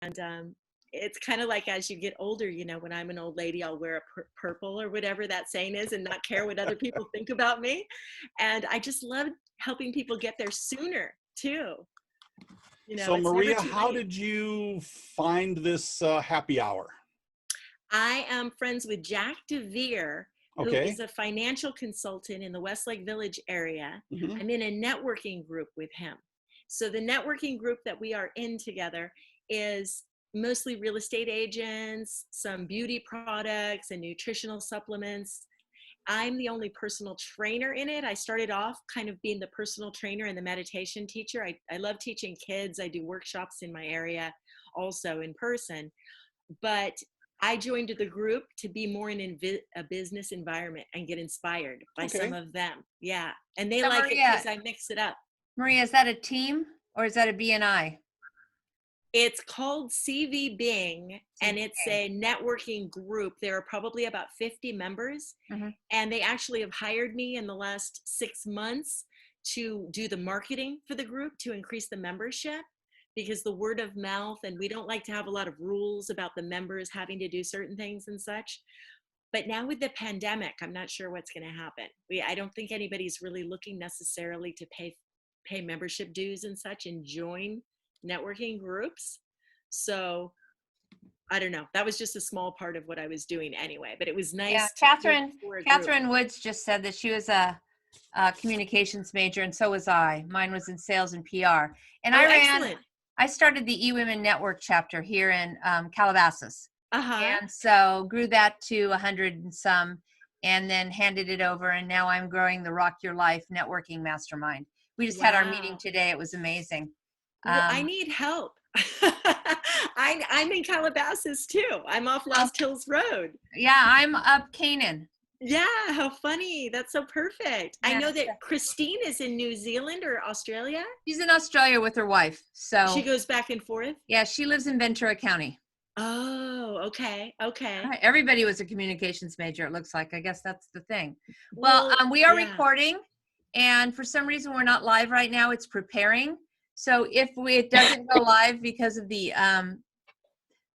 And it's kind of like as you get older, when I'm an old lady, I'll wear a purple or whatever that saying is and not care what other people think about me. And I just love helping people get there sooner too. So It's never Maria, too how late. did you find this happy hour? I am friends with Jack DeVere, who Okay. is a financial consultant in the Westlake Village area. Mm-hmm. I'm in a networking group with him. So the networking group that we are in together is mostly real estate agents, some beauty products and nutritional supplements. I'm the only personal trainer in it. I started off kind of being the personal trainer and the meditation teacher. I love teaching kids. I do workshops in my area also in person. But I joined the group to be more in a business environment and get inspired by some Okay. of them. Yeah. And they So like it Maria, because I mix it up. Maria, is that a team or is that a BNI? It's called CV Bing, and CV it's a networking group. There are probably about 50 members, Mhm. and they actually have hired me in the last 6 months to do the marketing for the group to increase the membership, because the word of mouth, and we don't like to have a lot of rules about the members having to do certain things and such. But now with the pandemic, I'm not sure what's going to happen. I don't think anybody's really looking necessarily to pay membership dues and such and join networking groups. So I don't know. That was just a small part of what I was doing anyway, but it was nice. Yeah, to do it for a group. Catherine Woods just said that she was a communications major, and so was I. Mine was in sales and PR. And I started the eWomen Network chapter here in Calabasas. And so grew that to 100 and some, and then handed it over. And now I'm growing the Rock Your Life Networking Mastermind. We just had our meeting today. It was amazing. Well, I need help. I'm in Calabasas too. I'm off Lost Hills Road. Yeah, I'm up Canaan. Yeah, how funny. That's so perfect. Yeah. I know that Christine is in New Zealand or Australia. She's in Australia with her wife. So she goes back and forth? Yeah, she lives in Ventura County. Oh, okay. Everybody was a communications major, it looks like. I guess that's the thing. Well, we are recording, and for some reason we're not live right now. It's preparing. So if it doesn't go live because of the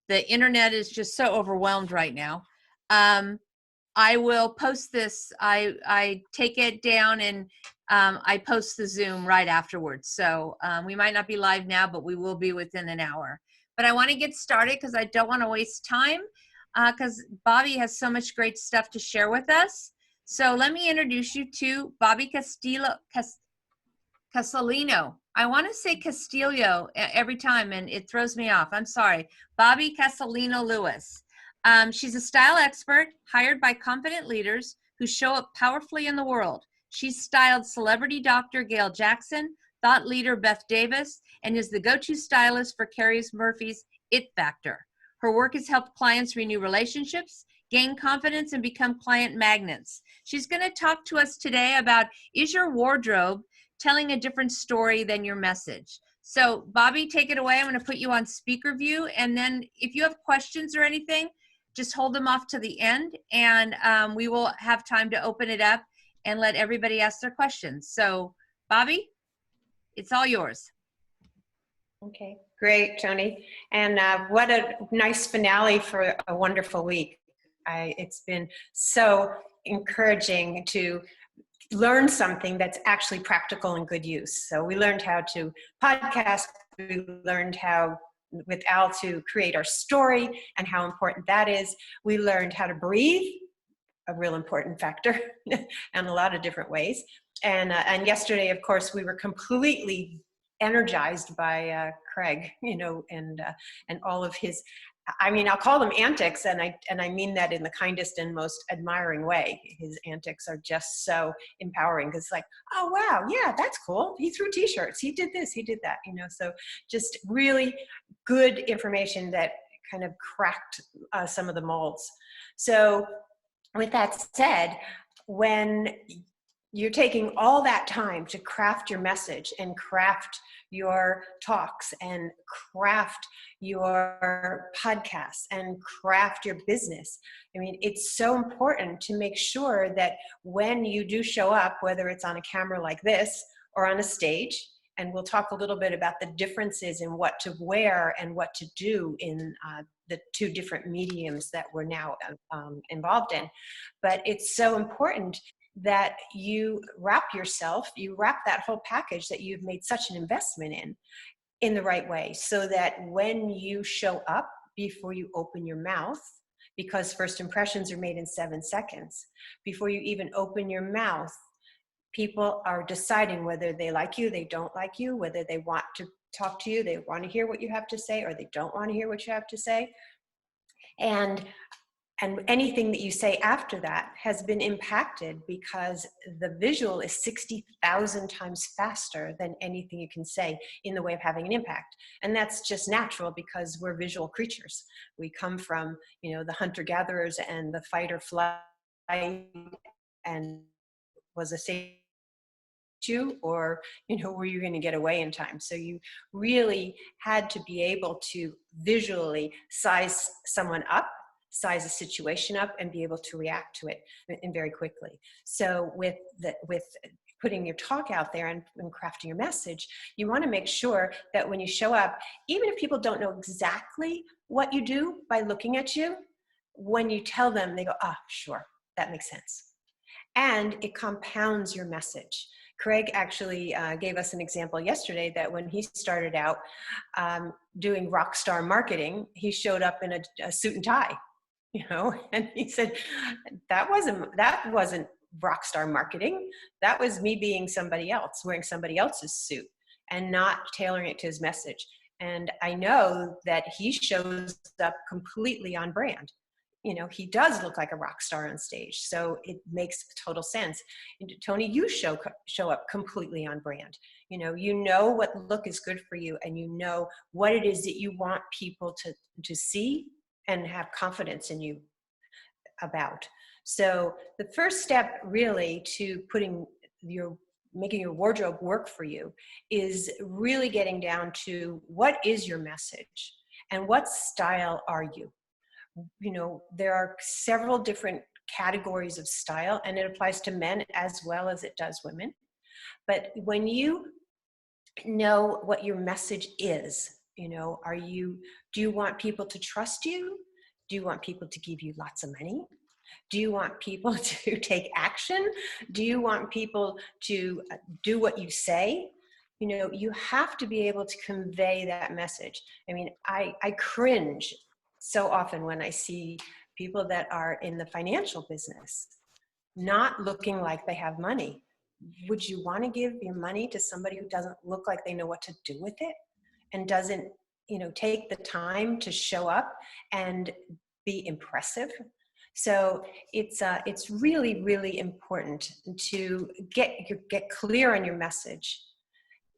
internet is just so overwhelmed right now, I will post this. I take it down and I post the Zoom right afterwards. So we might not be live now, but we will be within an hour. But I want to get started because I don't want to waste time because Bobbie has so much great stuff to share with us. So let me introduce you to Bobbie Casalino. I want to say Castillo every time, and it throws me off. I'm sorry. Bobbie Casalino-Lewis. She's a style expert hired by confident leaders who show up powerfully in the world. She's styled celebrity doctor Gail Jackson, thought leader Beth Davis, and is the go-to stylist for Carrie Murphy's It Factor. Her work has helped clients renew relationships, gain confidence, and become client magnets. She's going to talk to us today about, is your wardrobe telling a different story than your message? So Bobbie, take it away. I'm going to put you on speaker view, and then if you have questions or anything, just hold them off to the end, and we will have time to open it up and let everybody ask their questions. So Bobbie, it's all yours. Okay, great, Tony. And what a nice finale for a wonderful week. It's been so encouraging to learn something that's actually practical and good use. So we learned how to podcast, we learned how with Al to create our story and how important that is. We learned how to breathe, a real important factor, and a lot of different ways. And yesterday, of course, we were completely energized by Craig, and all of his, I mean, I'll call them antics, and I mean that in the kindest and most admiring way. His antics are just so empowering, because it's like, oh wow, yeah, that's cool. He threw t-shirts, he did this, he did that, so just really good information that kind of cracked some of the molds. So with that said, when you're taking all that time to craft your message and craft your talks and craft your podcasts and craft your business, I mean, it's so important to make sure that when you do show up, whether it's on a camera like this or on a stage, And we'll talk a little bit about the differences in what to wear and what to do in the two different mediums that we're now involved in. But it's so important that you wrap that whole package that you've made such an investment in the right way, so that when you show up, before you open your mouth, because first impressions are made in 7 seconds, before you even open your mouth, people are deciding whether they like you, they don't like you, whether they want to talk to you, they want to hear what you have to say, or they don't want to hear what you have to say. And anything that you say after that has been impacted, because the visual is 60,000 times faster than anything you can say in the way of having an impact. And that's just natural, because we're visual creatures. We come from, the hunter-gatherers and the fight or flight, and was a safe you, or were you going to get away in time? So you really had to be able to visually size someone up, size a situation up, and be able to react to it and very quickly. So with putting your talk out there and crafting your message, you want to make sure that when you show up, even if people don't know exactly what you do by looking at you, when you tell them, they go, sure, that makes sense. And it compounds your message. Craig actually gave us an example yesterday that when he started out doing rock star marketing, he showed up in a suit and tie, and he said, that wasn't rock star marketing. That was me being somebody else, wearing somebody else's suit and not tailoring it to his message. And I know that he shows up completely on brand. He does look like a rock star on stage, so it makes total sense. And Tony, you show up completely on brand. You know what look is good for you, and you know what it is that you want people to see and have confidence in you about. So the first step really to making your wardrobe work for you is really getting down to what is your message and what style are you. There are several different categories of style, and it applies to men as well as it does women. But when you know what your message is, do you want people to trust you? Do you want people to give you lots of money? Do you want people to take action? Do you want people to do what you say? You have to be able to convey that message. I cringe so often when I see people that are in the financial business not looking like they have money. Would you want to give your money to somebody who doesn't look like they know what to do with it and doesn't, take the time to show up and be impressive? So it's really, really important to get clear on your message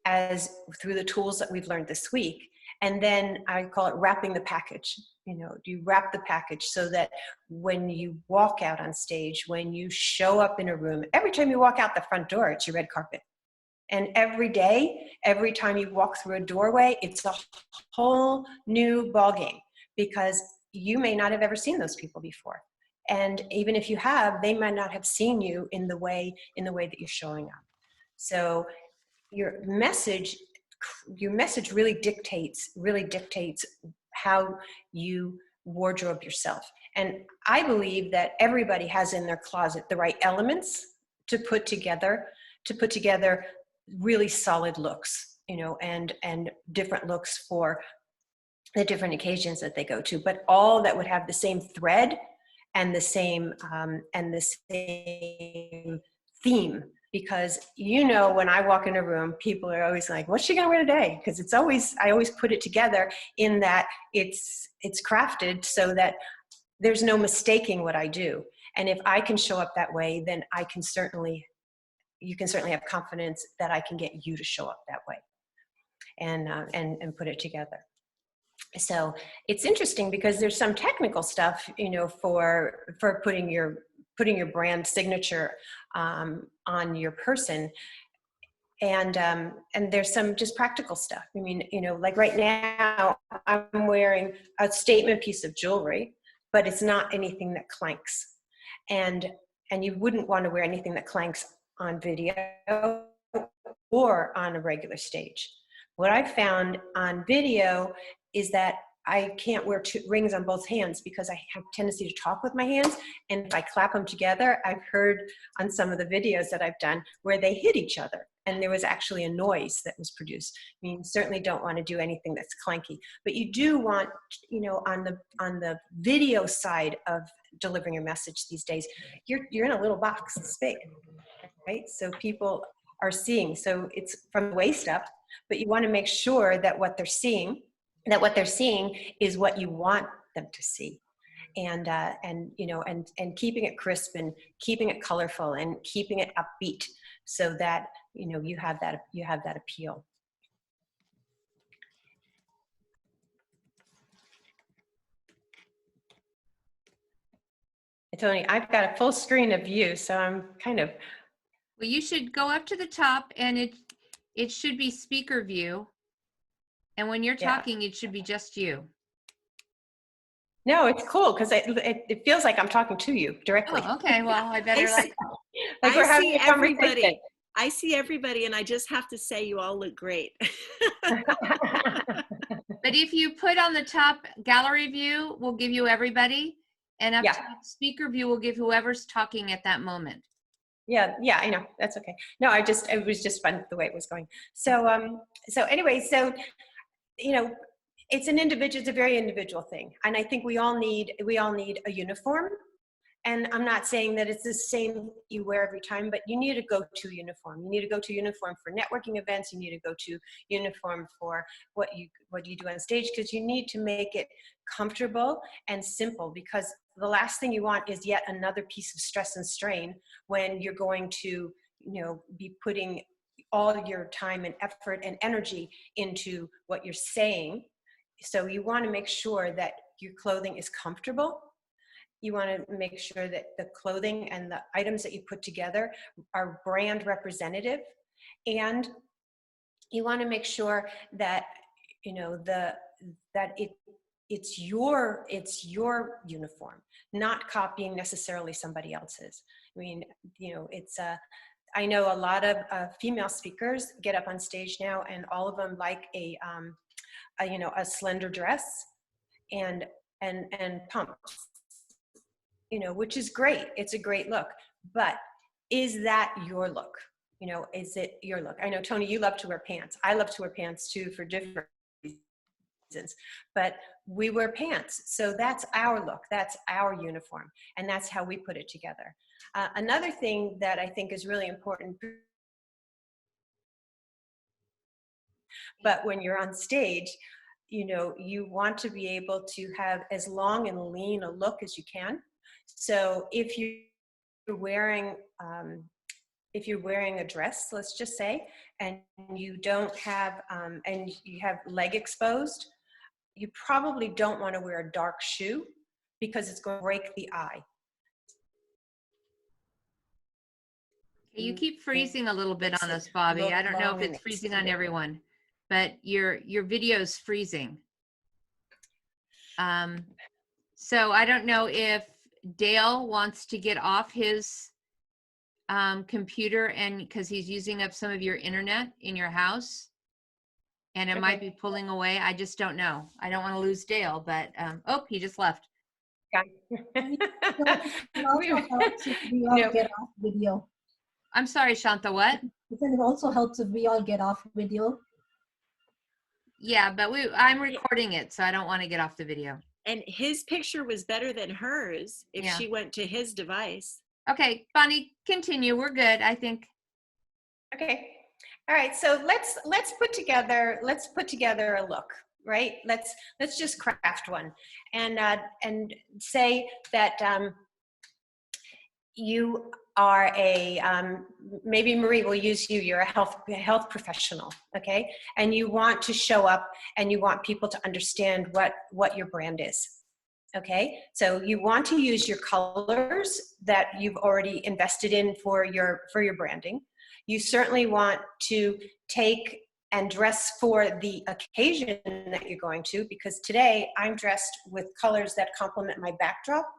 as through the tools that we've learned this week. And then I call it wrapping the package. You wrap the package so that when you walk out on stage, when you show up in a room, every time you walk out the front door, it's your red carpet. And every day, every time you walk through a doorway, it's a whole new ballgame, because you may not have ever seen those people before. And even if you have, they might not have seen you in the way that you're showing up. So your message really dictates how you wardrobe yourself. And I believe that everybody has in their closet the right elements to put together really solid looks, and different looks for the different occasions that they go to, but all that would have the same thread and the same theme. Because when I walk in a room, people are always like, what's she gonna wear today? Because I always put it together in that it's crafted so that there's no mistaking what I do. And if I can show up that way, then you can certainly have confidence that I can get you to show up that way and put it together. So it's interesting because there's some technical stuff, for putting your brand signature on your person. And there's some just practical stuff. Like right now I'm wearing a statement piece of jewelry, but it's not anything that clanks. And you wouldn't want to wear anything that clanks on video, or on a regular stage. What I found on video is that I can't wear two rings on both hands because I have a tendency to talk with my hands. And if I clap them together, I've heard on some of the videos that I've done where they hit each other. And there was actually a noise that was produced. I mean, you certainly don't want to do anything that's clunky, but you do want, you know, on the video side of delivering your message these days, you're in a little box, it's big, right? So people are seeing, so it's from the waist up, but you want to make sure that what they're seeing is what you want them to see. And you know, and keeping it crisp and keeping it colorful and keeping it upbeat so that, you know, you have that appeal. Tony, I've got a full screen of you, so I'm kind of. Well, you should go up to the top and it should be speaker view. And when you're talking, it should be just you. No, it's cool because it feels like I'm talking to you directly. Oh, okay, well, I better like we're having a conversation. I see everybody, and I just have to say you all look great. But if you put on the top gallery view, we'll give you everybody. And up top speaker view will give whoever's talking at that moment. Yeah, I know. That's okay. No, it was just fun the way it was going. So, so anyway, so, you know, it's a very individual thing. And I think we all need a uniform. And I'm not saying that it's the same you wear every time, but you need to go to uniform. You need to go to uniform for networking events. You need to go to uniform for what you do on stage, because you need to make it comfortable and simple, because the last thing you want is yet another piece of stress and strain when you're going to, you know, be putting all your time and effort and energy into what you're saying. So you want to make sure that your clothing is comfortable. You want to make sure that the clothing and the items that you put together are brand representative. And you want to make sure that, you know, it's your uniform, not copying necessarily somebody else's. I mean, you know, I know a lot of female speakers get up on stage now, and all of them like a slender dress and pumps, you know, which is great. It's a great look, but is that your look? You know, is it your look? I know, Tony, you love to wear pants. I love to wear pants too for different reasons, but we wear pants. So that's our look. That's our uniform. And that's how we put it together. Another thing that I think is really important, but when you're on stage, you know, you want to be able to have as long and lean a look as you can. So if you're wearing a dress, let's just say, and you don't have, and you have leg exposed, you probably don't want to wear a dark shoe because it's going to break the eye. You keep freezing a little bit on us, Bobbie. I don't know if it's freezing on everyone, but your video's freezing. So I don't know if Dale wants to get off his computer, and because he's using up some of your internet in your house, and it might be pulling away. I just don't know. I don't want to lose Dale, but oh, he just left. Get off video. I'm sorry, Shanta, what? It also helps if we all get off video. Yeah, but I'm recording it, so I don't want to get off the video. And his picture was better than hers if she went to his device. Okay, Bonnie, continue. We're good, I think. Okay. All right. So let's put together a look, right? Let's just craft one, and say that you are maybe Marie will use you. You're a health professional, okay? And you want to show up, and you want people to understand what your brand is. Okay, so you want to use your colors that you've already invested in for your branding. You certainly want to take and dress for the occasion that you're going to, because today I'm dressed with colors that complement my backdrop,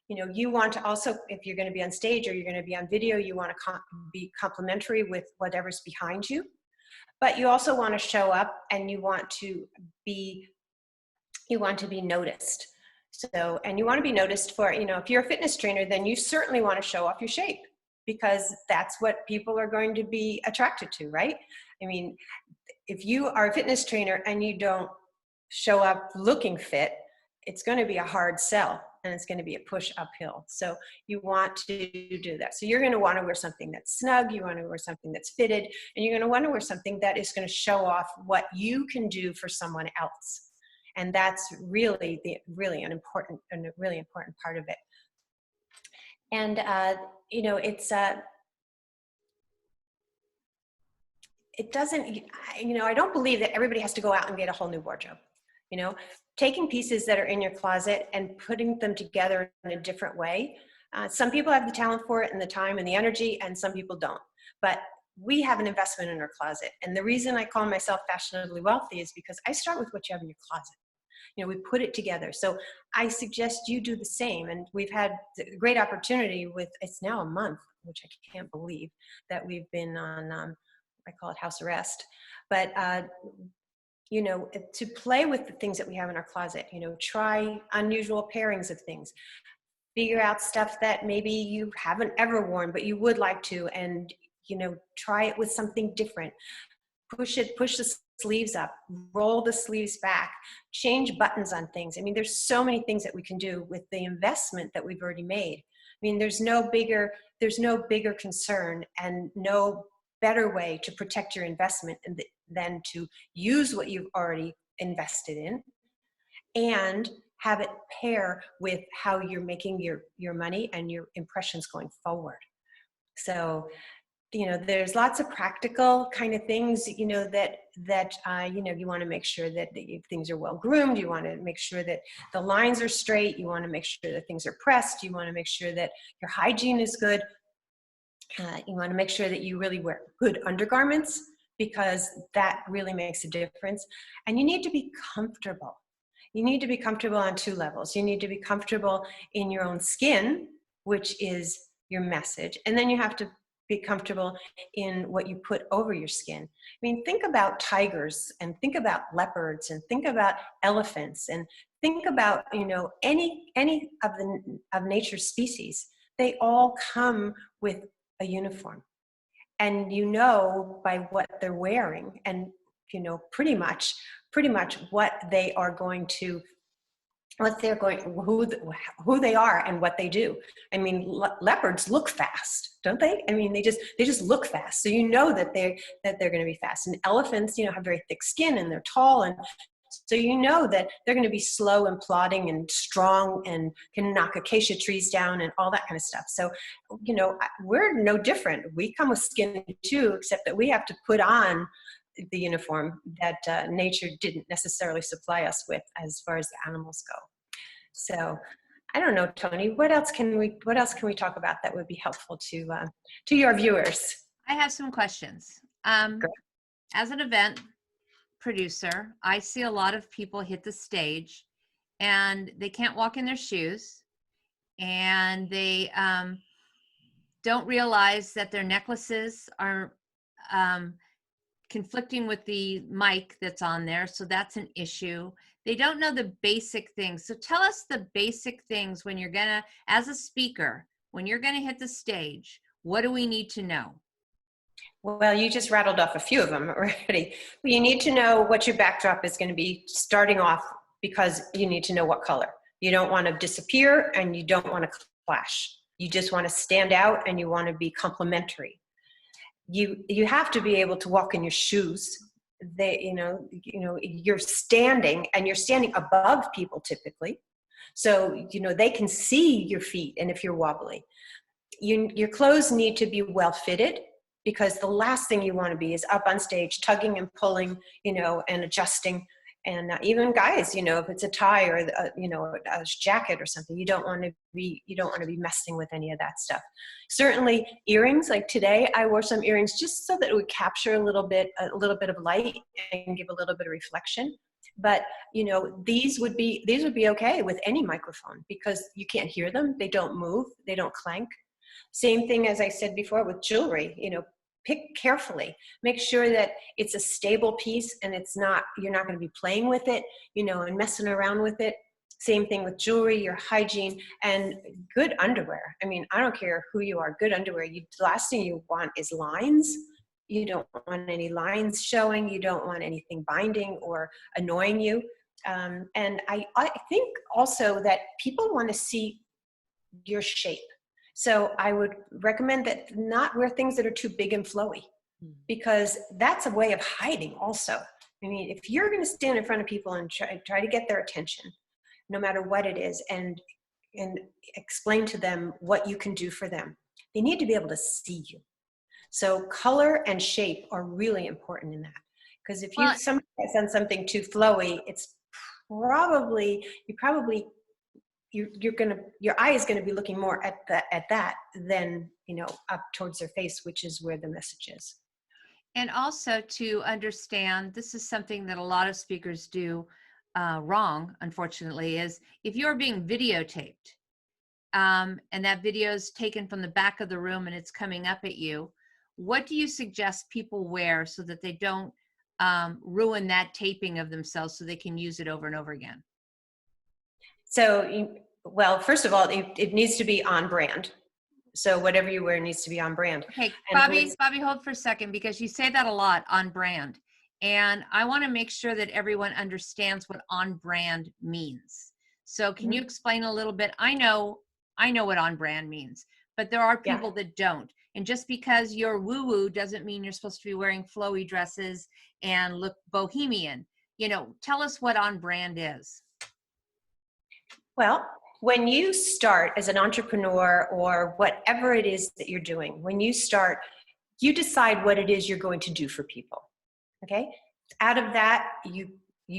You know, you want to also, if you're going to be on stage or you're going to be on video, you want to be complimentary with whatever's behind you. But you also want to show up and you want to be noticed. So, and you want to be noticed for, you know, if you're a fitness trainer, then you certainly want to show off your shape because that's what people are going to be attracted to, right? I mean, if you are a fitness trainer and you don't show up looking fit, it's going to be a hard sell and it's going to be a push uphill. So you want to do that. So you're going to want to wear something that's snug, you want to wear something that's fitted, and you're going to want to wear something that is going to show off what you can do for someone else. And that's really an important part of it. And you know, it doesn't, you know, I don't believe that everybody has to go out and get a whole new wardrobe. You know, taking pieces that are in your closet and putting them together in a different way. Some people have the talent for it and the time and the energy, and some people don't. But we have an investment in our closet. And the reason I call myself fashionably wealthy is because I start with what you have in your closet. You know, we put it together. So I suggest you do the same. And we've had a great opportunity with, it's now a month, which I can't believe, that we've been on, I call it house arrest. But you know, to play with the things that we have in our closet, you know, try unusual pairings of things, figure out stuff that maybe you haven't ever worn, but you would like to, and, you know, try it with something different. Push the sleeves up, roll the sleeves back, change buttons on things. I mean, there's so many things that we can do with the investment that we've already made. I mean, there's no bigger concern and no better way to protect your investment than to use what you've already invested in and have it pair with how you're making your money and your impressions going forward. So, you know, there's lots of practical kind of things, you know, that you know, you want to make sure that things are well groomed. You want to make sure that the lines are straight. You want to make sure that things are pressed. You want to make sure that your hygiene is good. You want to make sure that you really wear good undergarments because that really makes a difference. And you need to be comfortable. You need to be comfortable on two levels. You need to be comfortable in your own skin, which is your message. And then you have to be comfortable in what you put over your skin. I mean, think about tigers and think about leopards and think about elephants and think about, you know, any of nature's species. They all come with a uniform, and you know by what they're wearing, and you know pretty much what they are going to, who they are and what they do. I mean, leopards look fast, don't they? I mean, they just look fast, so you know that they're going to be fast. And elephants, you know, have very thick skin and they're tall, and so you know that they're going to be slow and plodding and strong and can knock acacia trees down and all that kind of stuff. So, you know, we're no different. We come with skin too, except that we have to put on the uniform that nature didn't necessarily supply us with as far as the animals go. So I don't know, Tony, what else can we talk about that would be helpful to your viewers? I have some questions. As an event producer, I see a lot of people hit the stage and they can't walk in their shoes, and they don't realize that their necklaces are conflicting with the mic that's on there, so that's an issue. They don't know the basic things. So tell us the basic things when you're gonna, as a speaker, when you're gonna hit the stage, what do we need to know? Well, you just rattled off a few of them already. You need to know what your backdrop is going to be starting off, because you need to know what color. You don't want to disappear and you don't want to clash. You just want to stand out and you want to be complementary. You have to be able to walk in your shoes. You know, you're standing and you're standing above people typically. So, you know, they can see your feet, and if you're wobbly. Your clothes need to be well fitted, because the last thing you want to be is up on stage tugging and pulling, you know, and adjusting. And even guys, you know, if it's a tie or you know, a jacket or something, you don't want to be messing with any of that stuff. Certainly earrings, like today I wore some earrings just so that it would capture a little bit of light and give a little bit of reflection. But these would be okay with any microphone because you can't hear them. They don't move. They don't clank. Same thing as I said before with jewelry. Pick carefully. Make sure that it's a stable piece and you're not going to be playing with it, and messing around with it. Same thing with jewelry, your hygiene, and good underwear. I mean, I don't care who you are, good underwear. The last thing you want is lines. You don't want any lines showing. You don't want anything binding or annoying you. And I think also that people want to see your shape. So I would recommend that not wear things that are too big and flowy, because that's a way of hiding also. I mean, if you're going to stand in front of people and try to get their attention, no matter what it is, and explain to them what you can do for them, they need to be able to see you. So color and shape are really important in that. Because if somebody has done something too flowy, it's your eye is going to be looking more at that than up towards their face, which is where the message is. And also to understand, this is something that a lot of speakers do wrong, unfortunately, is if you're being videotaped and that video is taken from the back of the room and it's coming up at you, what do you suggest people wear so that they don't ruin that taping of themselves so they can use it over and over again? So, first of all, it needs to be on brand. So whatever you wear needs to be on brand. Okay, Bobbie, hold for a second, because you say that a lot, on brand. And I want to make sure that everyone understands what on brand means. So can you explain a little bit? I know what on brand means, but there are people that don't. And just because you're woo-woo doesn't mean you're supposed to be wearing flowy dresses and look bohemian. Tell us what on brand is. Well, when you start as an entrepreneur or whatever it is that you're doing, when you start, you decide what it is you're going to do for people. Okay? Out of that, you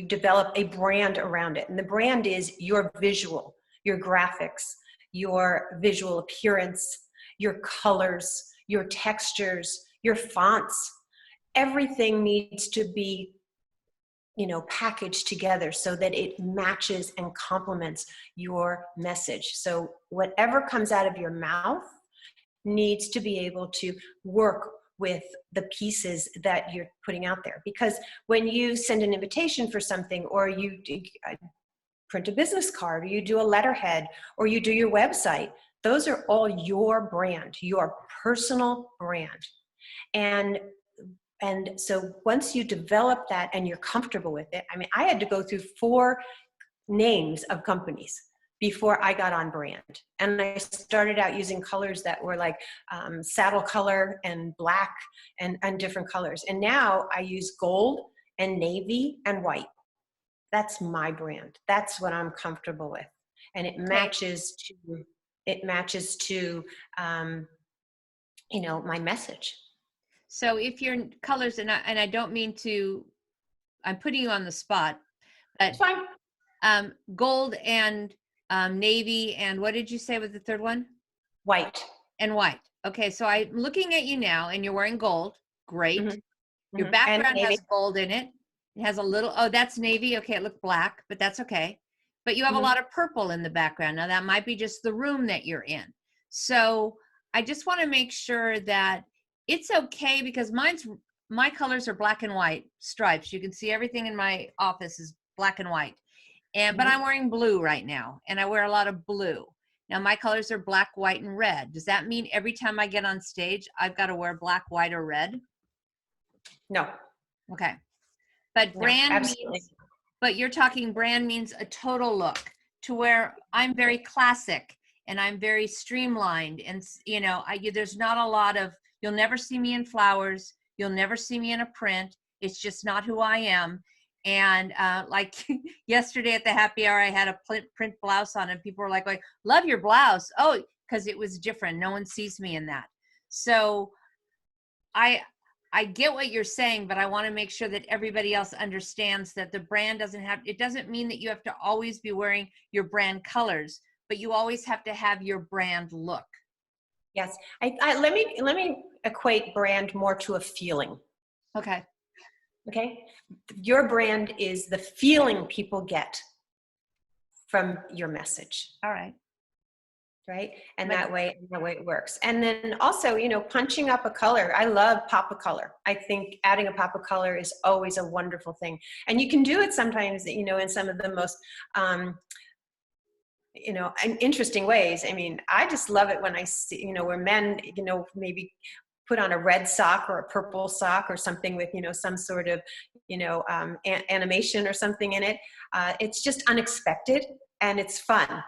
develop a brand around it. And the brand is your visual, your graphics, your visual appearance, your colors, your textures, your fonts. Everything needs to be packaged together so that it matches and complements your message. So whatever comes out of your mouth needs to be able to work with the pieces that you're putting out there. Because when you send an invitation for something, or you print a business card, or you do a letterhead, or you do your website, those are all your brand, your personal brand. And so once you develop that and you're comfortable with it, I mean, I had to go through 4 names of companies before I got on brand. And I started out using colors that were like saddle color and black and different colors. And now I use gold and navy and white. That's my brand. That's what I'm comfortable with. And it matches to my message. So if your colors, and I don't mean to, I'm putting you on the spot, but It's fine. Gold and navy, and what did you say was the third one? White. And white. Okay, so I'm looking at you now, and you're wearing gold. Great. Mm-hmm. Your background has gold in it. It has a little, that's navy. Okay, it looked black, but that's okay. But you have a lot of purple in the background. Now that might be just the room that you're in. So I just want to make sure that it's okay, because my colors are black and white stripes. You can see everything in my office is black and white. But I'm wearing blue right now, and I wear a lot of blue. Now my colors are black, white, and red. Does that mean every time I get on stage, I've got to wear black, white, or red? No. Okay. But brand means, but you're talking brand means a total look, to where I'm very classic and I'm very streamlined. And, there's not a lot of, you'll never see me in flowers. You'll never see me in a print. It's just not who I am. And like yesterday at the happy hour, I had a print blouse on, and people were like, love your blouse. Oh, because it was different. No one sees me in that. So I get what you're saying, but I want to make sure that everybody else understands that the brand it doesn't mean that you have to always be wearing your brand colors, but you always have to have your brand look. Yes. Let me equate brand more to a feeling. Okay. Okay. Your brand is the feeling people get from your message. All right. Right. And that way it works. And then also, you know, punching up a color. I love pop of color. I think adding a pop of color is always a wonderful thing. And you can do it sometimes, you know, in some of the most, you know, interesting ways. I mean, I just love it when I see, you know, where men, you know, maybe put on a red sock or a purple sock or something with, you know, some sort of, you know, animation or something in it. It's just unexpected and it's fun.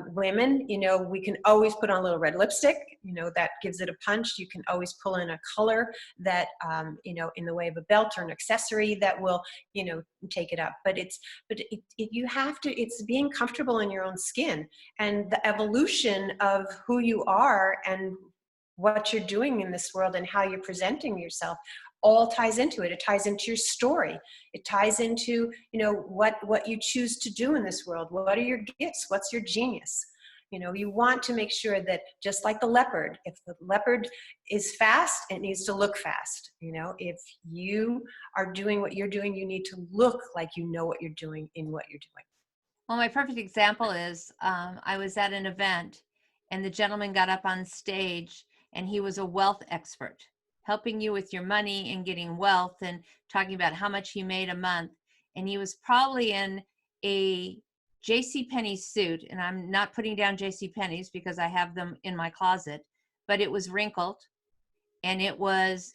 Women, you know, we can always put on a little red lipstick, you know, that gives it a punch. You can always pull in a color that, you know, in the way of a belt or an accessory that will, you know, take it up. But you have to, it's being comfortable in your own skin, and the evolution of who you are and what you're doing in this world and how you're presenting yourself all ties into it. It ties into your story. It ties into, you know, what you choose to do in this world. What are your gifts? What's your genius? You know, you want to make sure that, just like the leopard, if the leopard is fast, it needs to look fast. You know, if you are doing what you're doing, you need to look like you know what you're doing in what you're doing. Well, my perfect example is I was at an event and the gentleman got up on stage and he was a wealth expert, helping you with your money and getting wealth and talking about how much he made a month. And he was probably in a JCPenney suit, and I'm not putting down JCPenney's because I have them in my closet, but it was wrinkled and it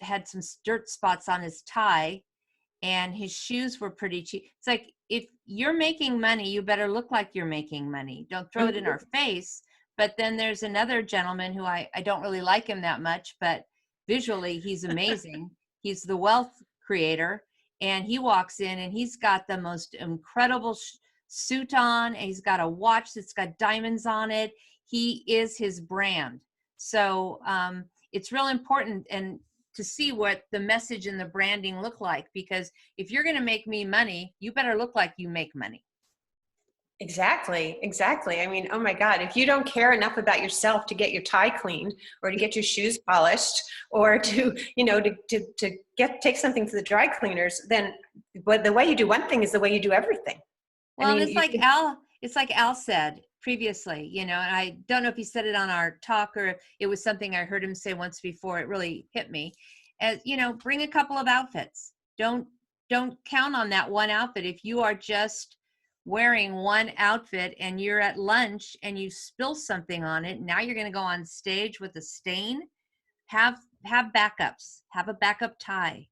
had some dirt spots on his tie, and his shoes were pretty cheap. It's like, if you're making money, you better look like you're making money. Don't throw it in our face. But then there's another gentleman who I don't really like him that much, but visually he's amazing. He's the wealth creator, and he walks in and he's got the most incredible suit on, and he's got a watch that's got diamonds on it. He is his brand. So it's real important and to see what the message and the branding look like, because if you're going to make me money, you better look like you make money. Exactly. I mean, oh my God, if you don't care enough about yourself to get your tie cleaned or to get your shoes polished or to, you know, to take something to the dry cleaners, then the way you do one thing is the way you do everything. Well, I mean, it's like Al said previously, you know, and I don't know if he said it on our talk or if it was something I heard him say once before. It really hit me. As you know, bring a couple of outfits. Don't count on that one outfit. If you are just wearing one outfit and you're at lunch and you spill something on it, now you're going to go on stage with a stain. Have backups. Have a backup tie.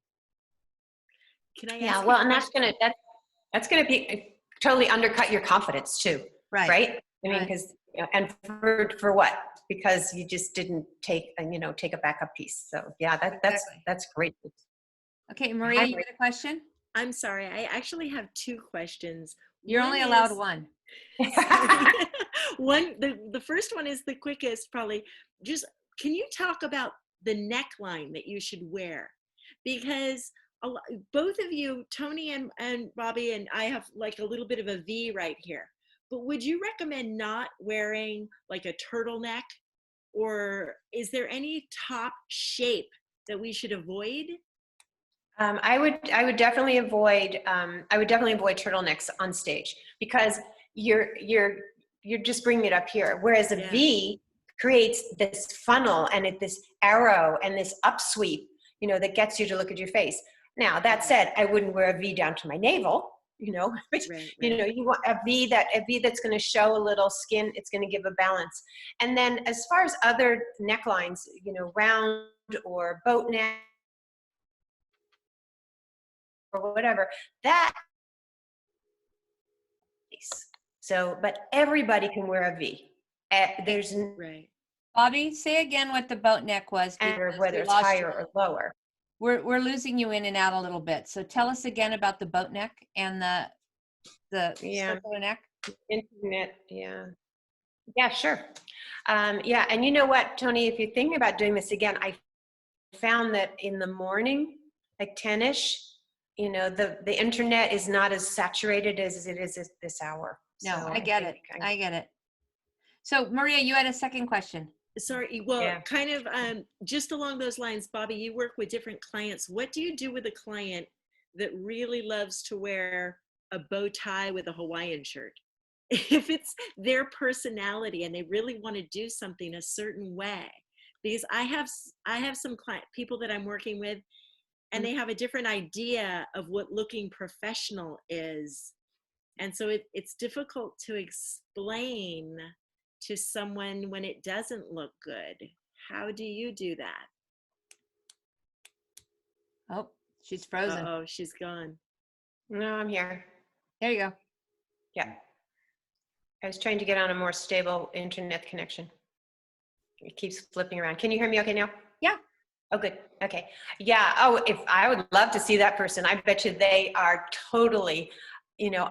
Can I ask? Yeah, well, and that's gonna be totally undercut your confidence too, right? I mean, because and for what? Because you just didn't take a backup piece. So yeah, that's great. Okay, Maria, you got a question? I'm sorry, I actually have two questions. You're only allowed one. The first one is the quickest, probably. Just, can you talk about the neckline that you should wear? Because both of you, Tony and Bobbie, and I have like a little bit of a V right here. But would you recommend not wearing like a turtleneck, or is there any top shape that we should avoid? I would definitely avoid turtlenecks on stage, because you're just bringing it up here, whereas a V creates this funnel and this arrow and this upsweep, you know, that gets you to look at your face. Now, that said, I wouldn't wear a V down to my navel, you know, but you know, you want a V that's going to show a little skin. It's going to give a balance. And then as far as other necklines, you know, round or boat neck or whatever, that. So, but everybody can wear a V. There's Bobbie, say again what the boat neck was. Whether it's higher or lower. We're losing you in and out a little bit. So tell us again about the boat neck and the circular neck. Internet, yeah, sure. Yeah, and you know what, Tony, if you're thinking about doing this again, I found that in the morning, like 10ish, you know, the internet is not as saturated as it is this hour. No, so I get it. So Maria, you had a second question. Sorry, well, kind of just along those lines, Bobbie, you work with different clients. What do you do with a client that really loves to wear a bow tie with a Hawaiian shirt. If it's their personality and they really want to do something a certain way, because I have some people that I'm working with, and they have a different idea of what looking professional is. And so it's difficult to explain to someone when it doesn't look good. How do you do that? Oh, she's frozen. Uh-oh, she's gone. No, I'm here. There you go. Yeah. I was trying to get on a more stable internet connection. It keeps flipping around. Can you hear me okay now? Yeah. Oh, good. Okay. Yeah. Oh, if I would love to see that person. I bet you they are totally,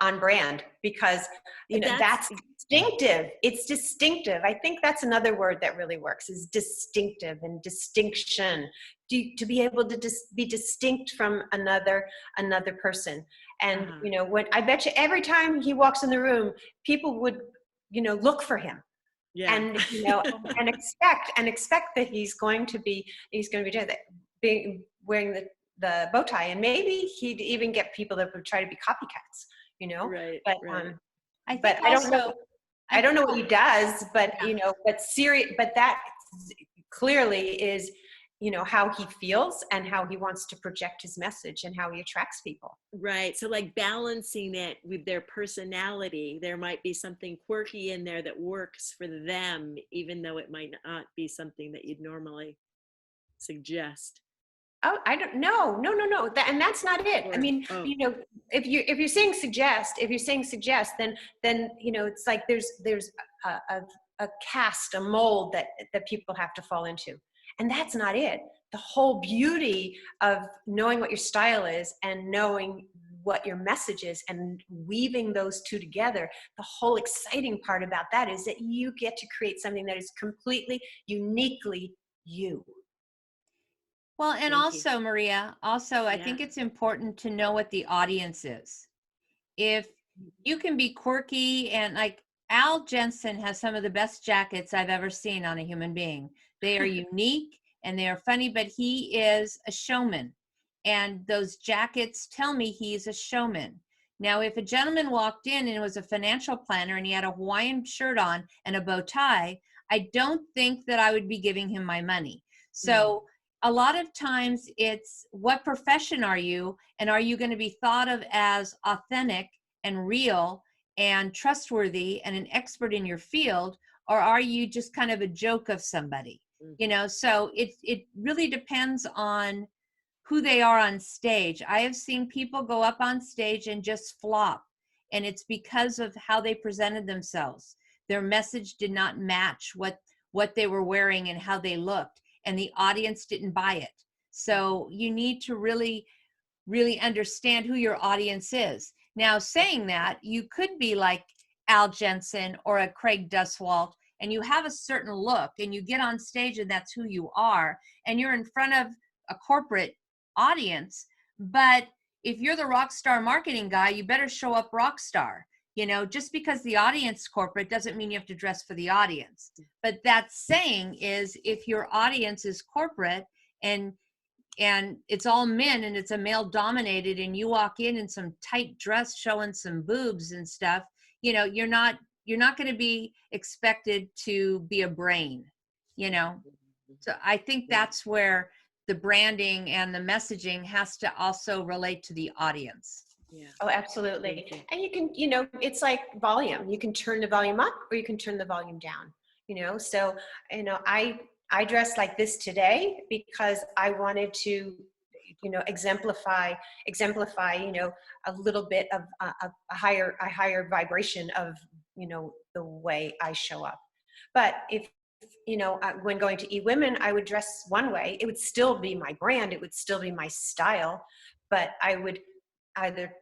on brand, because, that's distinctive. It's distinctive. I think that's another word that really works, is distinctive and distinction. To be able to be distinct from another person. And, when I bet you every time he walks in the room, people would, look for him. Yeah. And and expect that he's going to be doing that, wearing the bow tie, and maybe he'd even get people that would try to be copycats, Right. but right. I don't know what he does, but Yeah. but that clearly is how he feels and how he wants to project his message and how he attracts people. Right. So like balancing it with their personality, there might be something quirky in there that works for them, even though it might not be something that you'd normally suggest. Oh, I don't know. No. And that's not it. I mean, if you're saying suggest, then it's like there's a cast, a mold that people have to fall into. And that's not it. The whole beauty of knowing what your style is and knowing what your message is and weaving those two together, the whole exciting part about that is that you get to create something that is completely, uniquely you. Well, and Thank you. also, Maria, I think it's important to know what the audience is. If you can be quirky, and like Al Jensen has some of the best jackets I've ever seen on a human being. They are unique and they are funny, but he is a showman. And those jackets tell me he's a showman. Now, if a gentleman walked in and it was a financial planner and he had a Hawaiian shirt on and a bow tie, I don't think that I would be giving him my money. So a lot of times it's, what profession are you? And are you going to be thought of as authentic and real and trustworthy and an expert in your field? Or are you just kind of a joke of somebody? So it really depends on who they are on stage. I have seen people go up on stage and just flop. And it's because of how they presented themselves. Their message did not match what they were wearing and how they looked. And the audience didn't buy it. So you need to really, really understand who your audience is. Now, saying that, you could be like Al Jensen or a Craig Duswalt, and you have a certain look, and you get on stage and that's who you are, and you're in front of a corporate audience. But if you're the rock star marketing guy, you better show up rock star. Just because the audience corporate doesn't mean you have to dress for the audience. But that saying is, if your audience is corporate and it's all men and it's a male dominated, and you walk in some tight dress showing some boobs and stuff, you're not going to be expected to be a brain, So I think that's where the branding and the messaging has to also relate to the audience. Yeah. Oh, absolutely. And you can, it's like volume. You can turn the volume up or you can turn the volume down, So, I dressed like this today because I wanted to, exemplify, a little bit of a higher vibration of, the way I show up. But if, when going to eWomen, I would dress one way. It would still be my brand. It would still be my style, but I would either,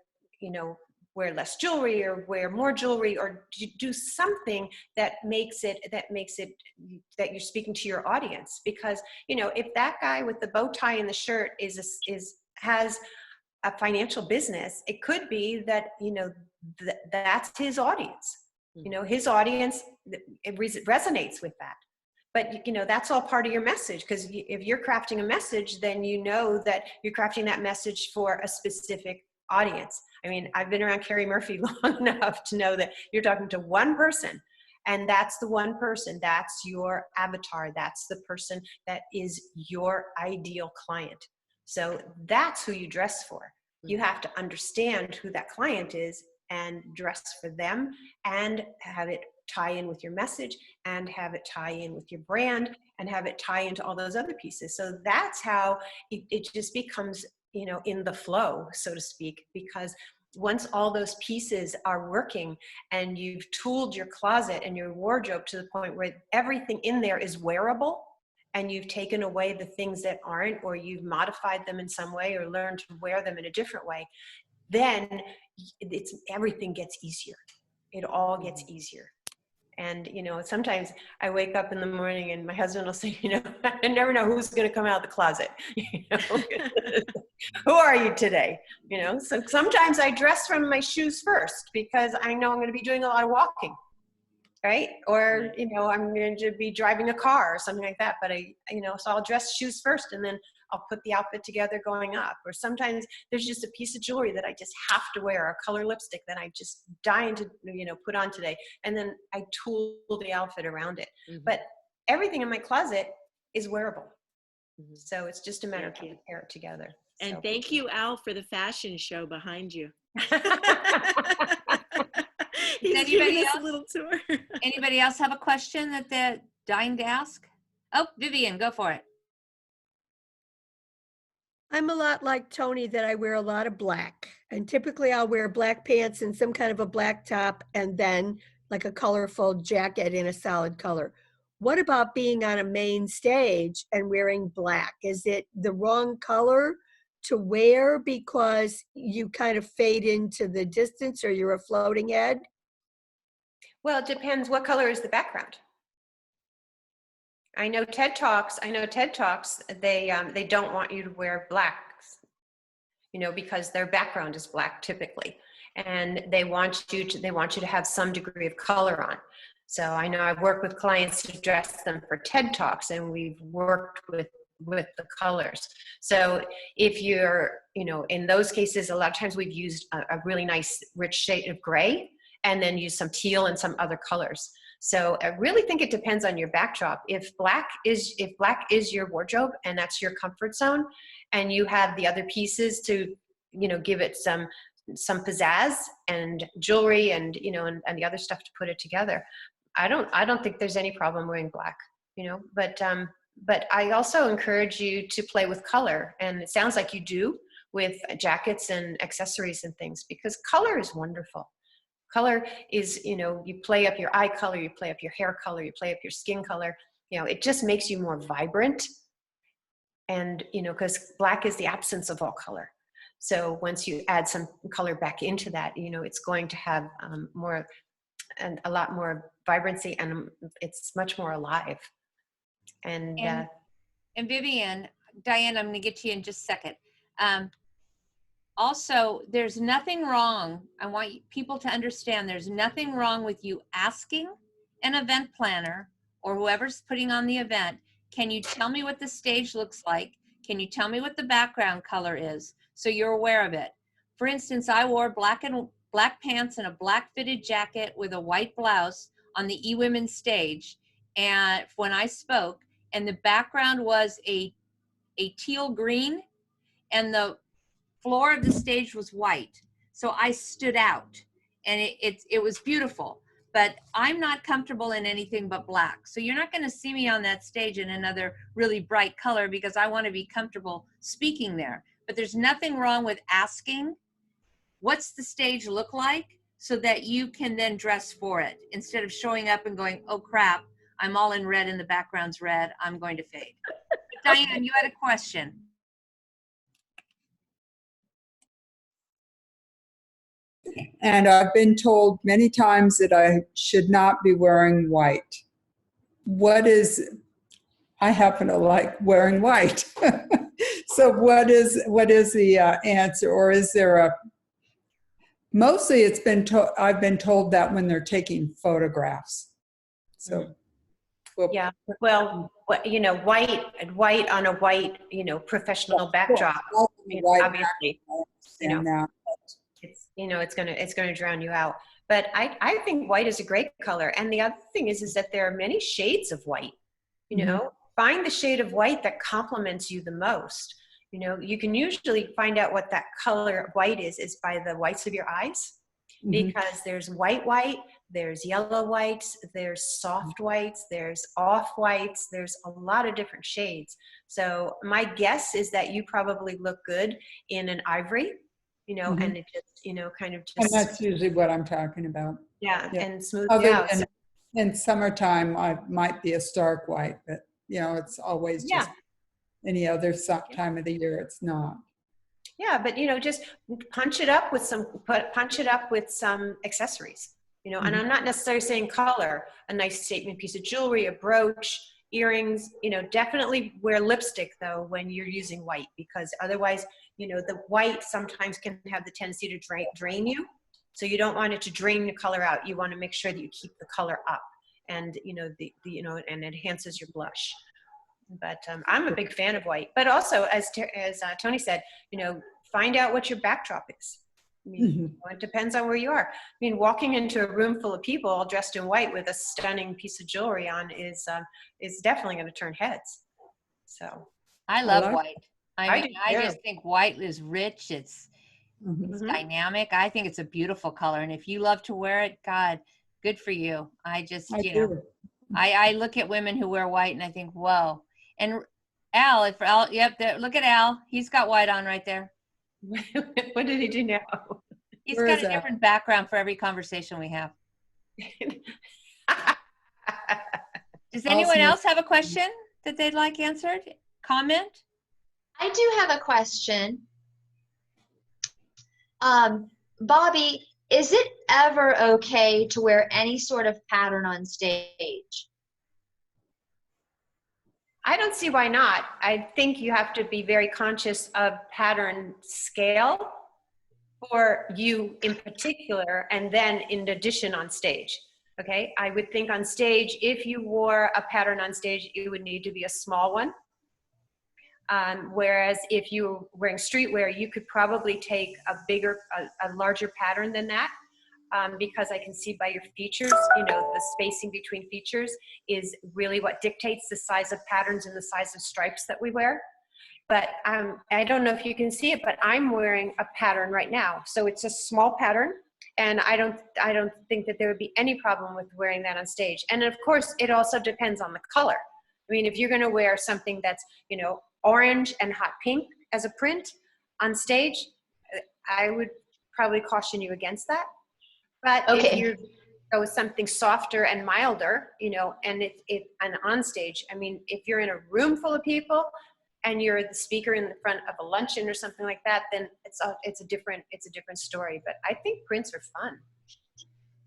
wear less jewelry or wear more jewelry or do something that makes it that you're speaking to your audience. Because, if that guy with the bow tie and the shirt has a financial business, it could be that, that's his audience. His audience, it resonates with that. But, that's all part of your message, because if you're crafting a message, then that you're crafting that message for a specific audience. I mean, I've been around Carrie Murphy long enough to know that you're talking to one person, and that's the one person. That's your avatar. That's the person that is your ideal client. So that's who you dress for. You have to understand who that client is and dress for them, and have it tie in with your message, and have it tie in with your brand, and have it tie into all those other pieces. So that's how it just becomes, you know, in the flow, so to speak, because once all those pieces are working and you've tooled your closet and your wardrobe to the point where everything in there is wearable, and you've taken away the things that aren't, or you've modified them in some way, or learned to wear them in a different way, then everything gets easier. It all gets easier. And, you know, sometimes I wake up in the morning and my husband will say, you know, I never know who's going to come out of the closet. You know? Who are you today? You know, so sometimes I dress from my shoes first because I know I'm going to be doing a lot of walking. Right? Or, you know, I'm going to be driving a car or something like that. But you know, so I'll dress shoes first, and then I'll put the outfit together going up. Or sometimes there's just a piece of jewelry that I just have to wear, a color lipstick that I just dying to, you know, put on today. And then I tool the outfit around it. But everything in my closet is wearable. So it's just a matter of how to pair it together. And thank you, Al, for the fashion show behind you. He's giving us a little tour. Anybody else have a question that they're dying to ask? Oh, Vivian, go for it. I'm a lot like Tony, that I wear a lot of black, and typically I'll wear black pants and some kind of a black top, and then like a colorful jacket in a solid color. What about being on a main stage and wearing black? Is it the wrong color to wear because you kind of fade into the distance, or you're a floating head? Well, it depends. What color is the background? I know TED Talks, they don't want you to wear black, you know, because their background is black typically. And they want you to have some degree of color on. So I know I've worked with clients who dress them for TED Talks, and we've worked with the colors. So if you're, you know, in those cases, a lot of times we've used a really nice rich shade of gray, and then use some teal and some other colors. So I really think it depends on your backdrop. If black is your wardrobe and that's your comfort zone, and you have the other pieces to, you know, give it some pizzazz and jewelry and, you know, and the other stuff to put it together, I don't think there's any problem wearing black, you know. But I also encourage you to play with color, and it sounds like you do with jackets and accessories and things, because color is wonderful. Color is, you know, you play up your eye color, you play up your hair color, you play up your skin color, you know, it just makes you more vibrant. And, you know, because black is the absence of all color. So once you add some color back into that, you know, it's going to have a lot more vibrancy, and it's much more alive. And Vivian, Diane, I'm going to get to you in just a second. Also, there's nothing wrong. I want people to understand there's nothing wrong with you asking an event planner or whoever's putting on the event, can you tell me what the stage looks like? Can you tell me what the background color is, so you're aware of it? For instance, I wore black pants and a black fitted jacket with a white blouse on the eWomen stage, and when I spoke, and the background was a teal green, and the floor of the stage was white. So I stood out, and it was beautiful. But I'm not comfortable in anything but black. So you're not going to see me on that stage in another really bright color, because I want to be comfortable speaking there. But there's nothing wrong with asking, what's the stage look like, so that you can then dress for it, instead of showing up and going, oh crap, I'm all in red and the background's red, I'm going to fade. Diane, you had a question. And I've been told many times that I should not be wearing white. I happen to like wearing white. So what is the answer? Or is there mostly I've been told that when they're taking photographs. So. Yeah, well, you know, white on a white, you know, professional backdrop, you know, obviously, you know. it's, you know, it's gonna drown you out. But I think white is a great color. And the other thing is that there are many shades of white. You know, find the shade of white that complements you the most. You know, you can usually find out what that color of white is by the whites of your eyes, because there's white, there's yellow whites, there's soft whites, there's off whites, there's a lot of different shades. So my guess is that you probably look good in an ivory, you know, and it just, you know, kind of And just, that's usually what I'm talking about. yeah, Yeah. and smooth you Other out. than in summertime, I might be a stark white, but you know, it's always just any other time of the year, it's not. Yeah, but you know, just punch it up with some accessories, you know, and I'm not necessarily saying color, a nice statement piece of jewelry, a brooch, earrings, you know, definitely wear lipstick though when you're using white, because otherwise, you know, the white sometimes can have the tendency to drain you. So you don't want it to drain the color out. You want to make sure that you keep the color up, and you know, you know, and enhances your blush. But I'm a big fan of white. But also, as Tony said, you know, find out what your backdrop is. I mean, it depends on where you are. I mean, walking into a room full of people all dressed in white with a stunning piece of jewelry on is definitely going to turn heads. So I love white. I mean, I do just think white is rich. It's dynamic. I think it's a beautiful color. And if you love to wear it, God, good for you. I just, you know, I look at women who wear white and I think, whoa. And Al, look at Al. He's got white on right there. What did he do now? He's got a different background for every conversation we have. Does anyone else have a question that they'd like answered? Comment? I do have a question. Bobbie, is it ever okay to wear any sort of pattern on stage? I don't see why not. I think you have to be very conscious of pattern scale for you in particular, and then in addition on stage. Okay, I would think on stage, if you wore a pattern on stage, it would need to be a small one. Whereas if you were wearing streetwear, you could probably take a larger pattern than that. Because I can see by your features, you know, the spacing between features is really what dictates the size of patterns and the size of stripes that we wear. But I don't know if you can see it, but I'm wearing a pattern right now. So it's a small pattern, and I don't think that there would be any problem with wearing that on stage. And of course, it also depends on the color. I mean, if you're going to wear something that's, you know, orange and hot pink as a print on stage, I would probably caution you against that. But if you go with something softer and milder, you know, and and on stage, I mean, if you're in a room full of people and you're the speaker in the front of a luncheon or something like that, then it's a different story. But I think prints are fun.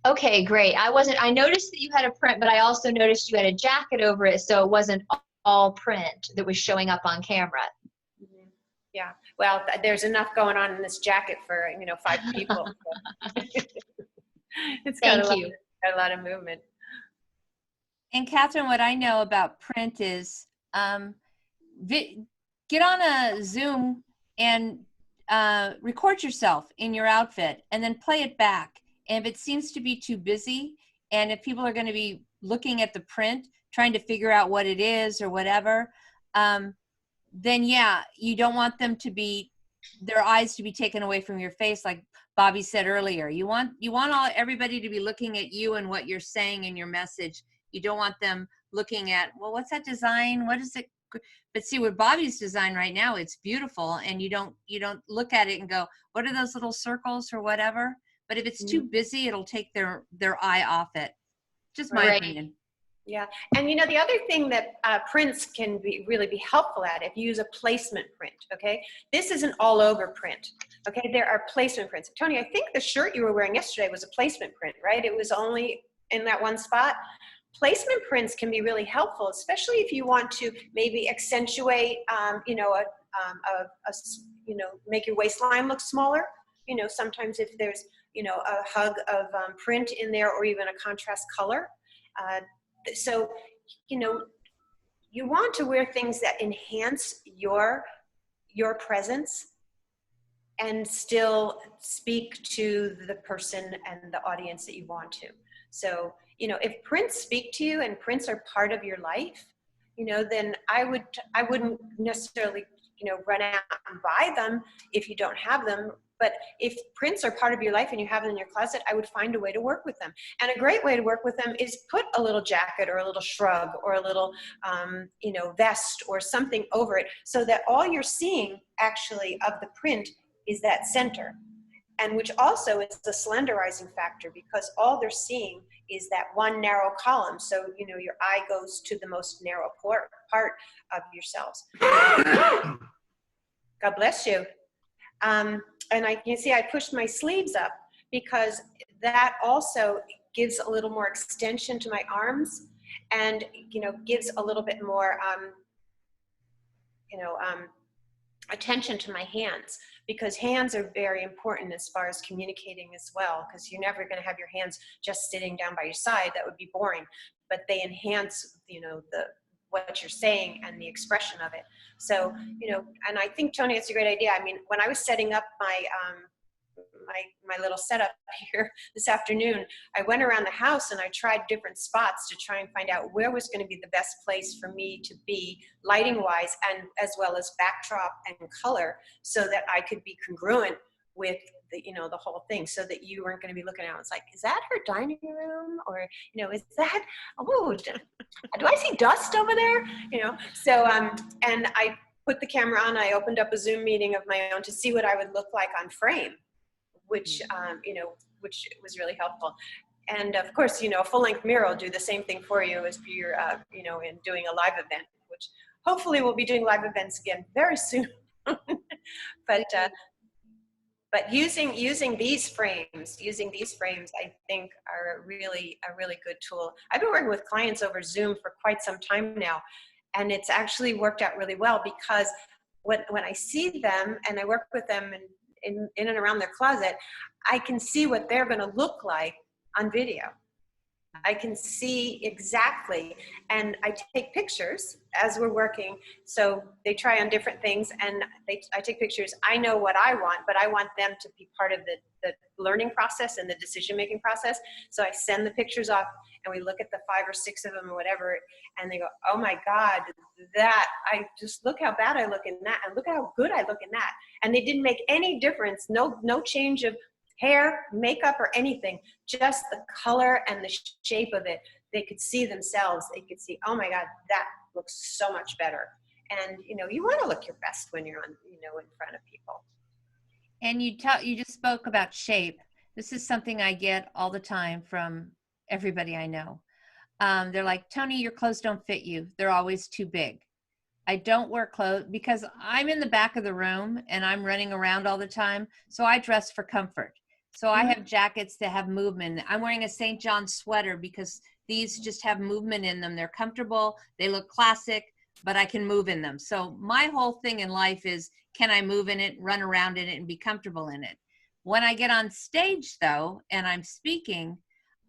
Okay, great. I noticed that you had a print, but I also noticed you had a jacket over it, so it wasn't all print that was showing up on camera. Yeah. Well, there's enough going on in this jacket for, you know, 5 people. It's got a lot of movement. And Catherine, what I know about print is get on a Zoom and record yourself in your outfit and then play it back. And if it seems to be too busy, and if people are going to be looking at the print, trying to figure out what it is or whatever, then yeah, you don't want them to be, their eyes to be taken away from your face, like Bobbie said earlier. You want everybody to be looking at you and what you're saying in your message. You don't want them looking at, well, what's that design? What is it? But see, with Bobbie's design right now, it's beautiful, and you don't look at it and go, what are those little circles or whatever? But if it's too busy, it'll take their eye off it. Just my opinion. Yeah, and you know, the other thing that prints can really be helpful at, if you use a placement print, okay? This is an all over print, okay? There are placement prints. Tony, I think the shirt you were wearing yesterday was a placement print, right? It was only in that one spot. Placement prints can be really helpful, especially if you want to maybe accentuate, you know, you know, make your waistline look smaller. You know, sometimes if there's, you know, a hug of print in there, or even a contrast color. So, you know, you want to wear things that enhance your presence and still speak to the person and the audience that you want to. So, you know, if prints speak to you and prints are part of your life, you know, then I wouldn't necessarily, you know, run out and buy them if you don't have them. But if prints are part of your life and you have them in your closet, I would find a way to work with them. And a great way to work with them is put a little jacket or a little shrug or a little, you know, vest or something over it, so that all you're seeing actually of the print is that center. And which also is a slenderizing factor, because all they're seeing is that one narrow column. So, you know, your eye goes to the most narrow part of yourselves. God bless you. And you see I pushed my sleeves up because that also gives a little more extension to my arms, and, you know, gives a little bit more, attention to my hands, because hands are very important as far as communicating as well, because you're never going to have your hands just sitting down by your side. That would be boring, but they enhance, you know, what you're saying and the expression of it. So, you know, and I think, Tony, it's a great idea. I mean, when I was setting up my my little setup here this afternoon, I went around the house and I tried different spots to try and find out where was going to be the best place for me to be lighting wise, and as well as backdrop and color, so that I could be congruent with the, you know, the whole thing, so that you weren't going to be looking out. It's like, is that her dining room? Or, you know, is that, oh, do I see dust over there? You know, so, and I put the camera on, I opened up a Zoom meeting of my own to see what I would look like on frame, which, you know, which was really helpful. And of course, you know, a full-length mirror will do the same thing for you as you're, you know, in doing a live event, which hopefully we'll be doing live events again very soon. But using these frames, I think are a really good tool. I've been working with clients over Zoom for quite some time now, and it's actually worked out really well, because when I see them and I work with them in and around their closet, I can see what they're going to look like on video. I can see exactly, and I take pictures as we're working. So they try on different things, and I take pictures. I know what I want, but I want them to be part of the learning process and the decision-making process. So I send the pictures off, and we look at the 5 or 6 of them or whatever, and they go, oh my God, I just look how bad I look in that, and look how good I look in that. And they didn't make any difference, no change of hair, makeup, or anything, just the color and the shape of it. They could see themselves. They could see, oh my God, that looks so much better. And, you know, you want to look your best when you're on, you know, in front of people. And you just spoke about shape. This is something I get all the time from everybody I know. They're like, Tony, your clothes don't fit you. They're always too big. I don't wear clothes because I'm in the back of the room and I'm running around all the time. So I dress for comfort. So I have jackets that have movement. I'm wearing a St. John sweater because these just have movement in them. They're comfortable. They look classic, but I can move in them. So my whole thing in life is, can I move in it, run around in it, and be comfortable in it? When I get on stage, though, and I'm speaking,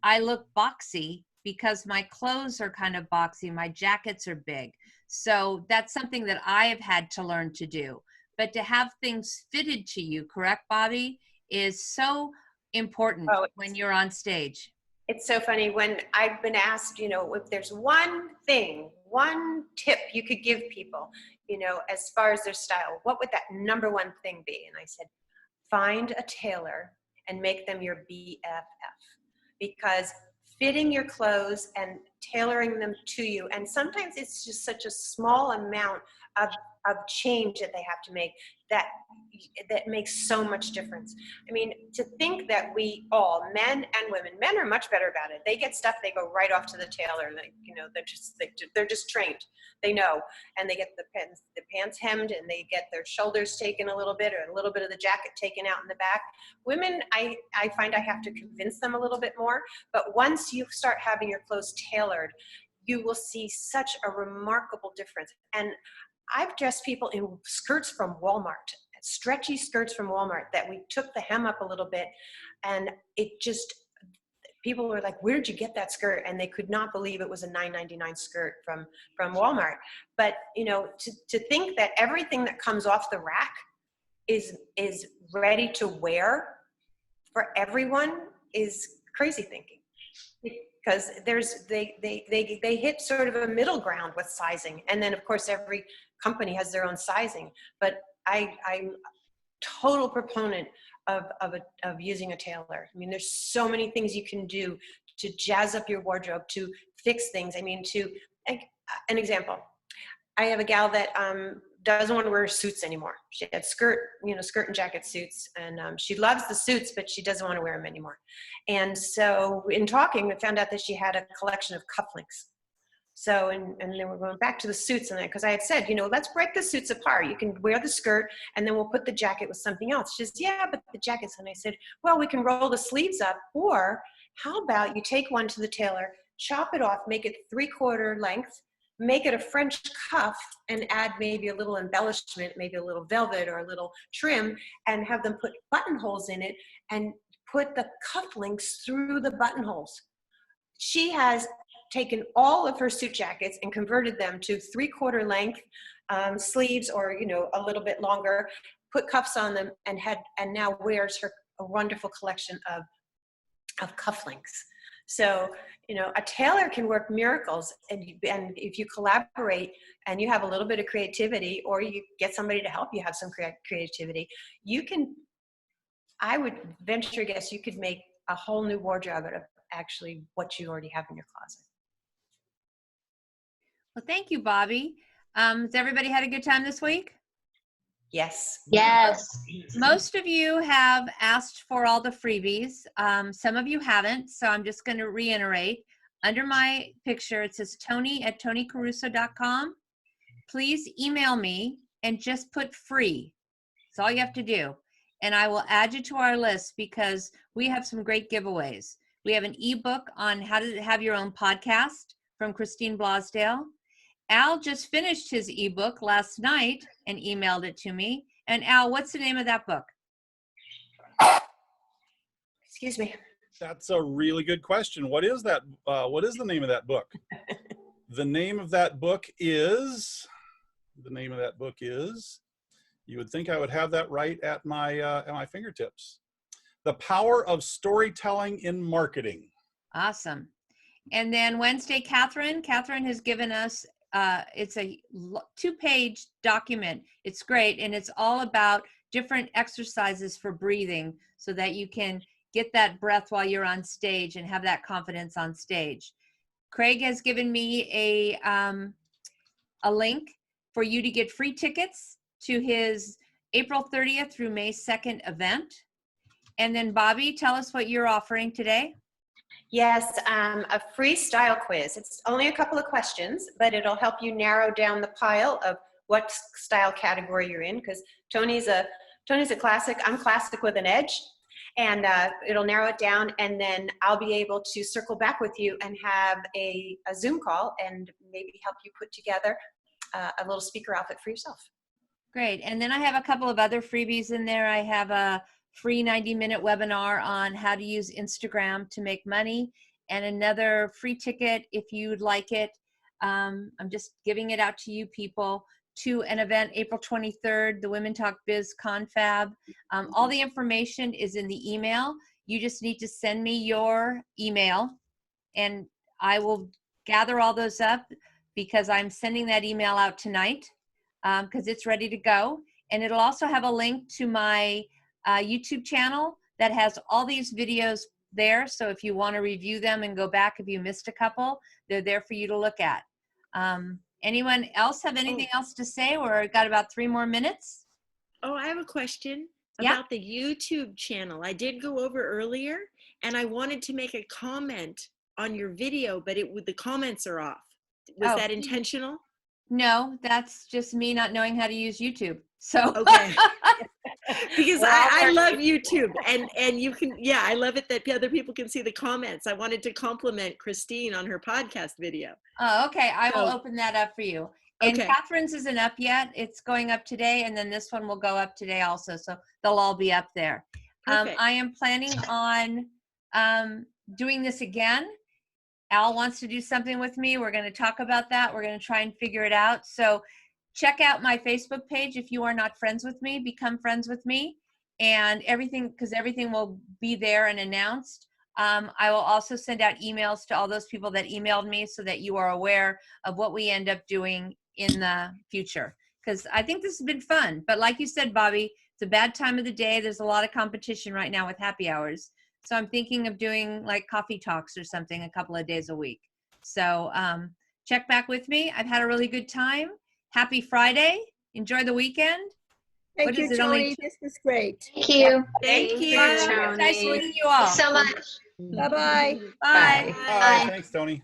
I look boxy because my clothes are kind of boxy. My jackets are big. So that's something that I have had to learn to do. But to have things fitted to you, correct, Bobbie, is so important when you're on stage. It's so funny when I've been asked, you know, if there's one tip you could give people, you know, as far as their style, what would that number one thing be? And I said, find a tailor and make them your BFF, because fitting your clothes and tailoring them to you, and sometimes it's just such a small amount of change that they have to make that makes so much difference. I mean, to think that we all, men and women, men are much better about it. They get stuff, they go right off to the tailor. They, you know, they're just trained. They know, and they get the pants hemmed, and they get their shoulders taken a little bit, or a little bit of the jacket taken out in the back. Women, I find I have to convince them a little bit more. But once you start having your clothes tailored, you will see such a remarkable difference. And I've dressed people in skirts from Walmart, stretchy skirts from Walmart, that we took the hem up a little bit, and it just, people were like, where did you get that skirt? And they could not believe it was a $9.99 skirt from Walmart. But, you know, to think that everything that comes off the rack is ready to wear for everyone is crazy thinking, because they hit sort of a middle ground with sizing, and then of course every company has their own sizing. But I'm total proponent of using a tailor. I mean, there's so many things you can do to jazz up your wardrobe, to fix things. I mean, an example. I have a gal that doesn't want to wear suits anymore. She had skirt and jacket suits, and she loves the suits, but she doesn't want to wear them anymore. And so in talking, we found out that she had a collection of cufflinks. So, and then we're going back to the suits, and because I had said, let's break the suits apart. You can wear the skirt, and then we'll put the jacket with something else. She says, yeah, but the jackets. And I said, well, we can roll the sleeves up, or how about you take one to the tailor, chop it off, make it 3/4 length, make it a French cuff, and add maybe a little embellishment, maybe a little velvet or a little trim, and have them put buttonholes in it and put the cufflinks through the buttonholes. She has taken all of her suit jackets and converted them to 3/4 length sleeves, or a little bit longer, put cuffs on them, and now wears a wonderful collection of cufflinks. So a tailor can work miracles, and if you collaborate and you have a little bit of creativity, or you get somebody to help you have some creativity, I would venture a guess you could make a whole new wardrobe out of actually what you already have in your closet. Well, thank you, Bobbie. Has everybody had a good time this week? Yes. Yes. Most of you have asked for all the freebies. Some of you haven't, so I'm just going to reiterate. Under my picture, it says Tony@TonyCaruso.com. Please email me and just put free. That's all you have to do. And I will add you to our list, because we have some great giveaways. We have an ebook on how to have your own podcast from Christine Blosdale. Al just finished his ebook last night and emailed it to me. And Al, what's the name of that book? Excuse me. That's a really good question. What is that? What is the name of that book? The name of that book is, you would think I would have that right at my fingertips. The Power of Storytelling in Marketing. Awesome. And then Wednesday, Catherine has given us, it's a 2-page document. It's great. And it's all about different exercises for breathing, so that you can get that breath while you're on stage and have that confidence on stage. Craig has given me a link for you to get free tickets to his April 30th through May 2nd event. And then Bobbie, tell us what you're offering today. Yes, a free style quiz. It's only a couple of questions, but it'll help you narrow down the pile of what style category you're in, because Tony's a classic. I'm classic with an edge, and it'll narrow it down, and then I'll be able to circle back with you and have a Zoom call and maybe help you put together a little speaker outfit for yourself. Great. And then I have a couple of other freebies in there. I have a free 90-minute webinar on how to use Instagram to make money, and another free ticket if you'd like it. I'm just giving it out to you people, to an event April 23rd, the Women Talk Biz Confab. All the information is in the email. You just need to send me your email, and I will gather all those up, because I'm sending that email out tonight, because it's ready to go. And it'll also have a link to my YouTube channel that has all these videos there. So if you want to review them and go back if you missed a couple, they're there for you to look at. Anyone else have anything else to say? We're got about 3 more minutes. Oh, I have a question Yeah. about the YouTube channel. I did go over earlier, and I wanted to make a comment on your video, but the comments are off. Was that intentional? No, that's just me not knowing how to use YouTube. So Okay. Because I love YouTube, and you can, I love it that other people can see the comments. I wanted to compliment Christine on her podcast video. Oh, okay. I will open that up for you. And Okay. Catherine's isn't up yet. It's going up today, and then this one will go up today also. So they'll all be up there. Perfect. I am planning on doing this again. Al wants to do something with me. We're going to talk about that. We're going to try and figure it out. So check out my Facebook page. If you are not friends with me, become friends with me, and everything, because everything will be there and announced. I will also send out emails to all those people that emailed me so that you are aware of what we end up doing in the future. Because I think this has been fun. But like you said, Bobbie, it's a bad time of the day. There's a lot of competition right now with happy hours. So I'm thinking of doing like coffee talks or something a couple of days a week. So check back with me. I've had a really good time. Happy Friday. Enjoy the weekend. Thank What you, is it, only Tony. This was great. Thank you. Thank you. Nice meeting you all. Thanks so much. Bye-bye. Bye. Hi, thanks, Tony.